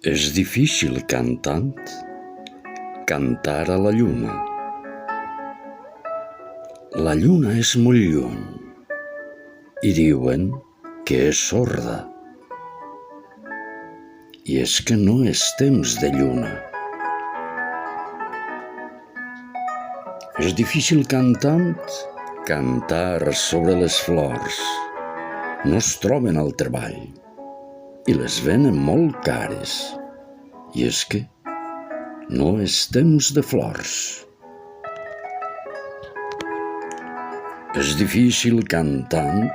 És difícil cantant cantar a la lluna. La lluna és molt lluny i diuen que és sorda. I és que no és temps de lluna. És difícil cantant cantar sobre les flors. No es troben al treball i les venen molt cares. I és que no és temps de flors. És difícil cantant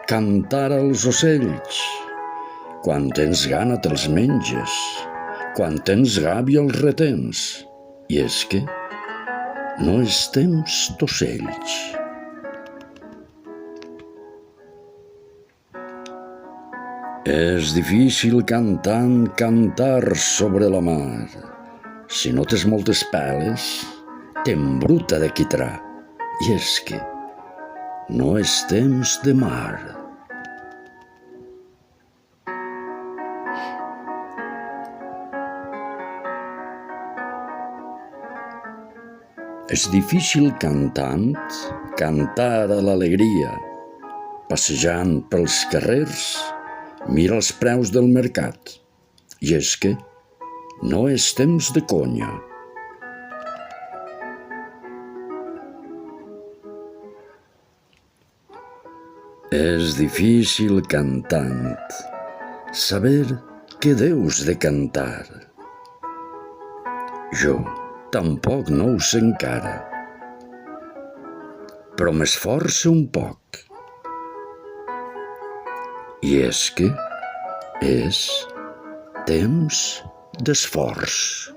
cantar als ocells. Quan tens gana te'ls menges, quan tens gàbia els retens. I és que no és temps d'ocells. És difícil cantant cantar sobre la mar. Si no tens moltes peles, t'embruta de quitrà. I és que no és temps de mar. És difícil cantant cantar a l'alegria. Passejant pels carrers, mira els preus del mercat. I és que no és temps de conya. És difícil cantant saber què deus de cantar. Jo tampoc no ho sé encara, però m'esforço un poc. I és que és temps d'esforç.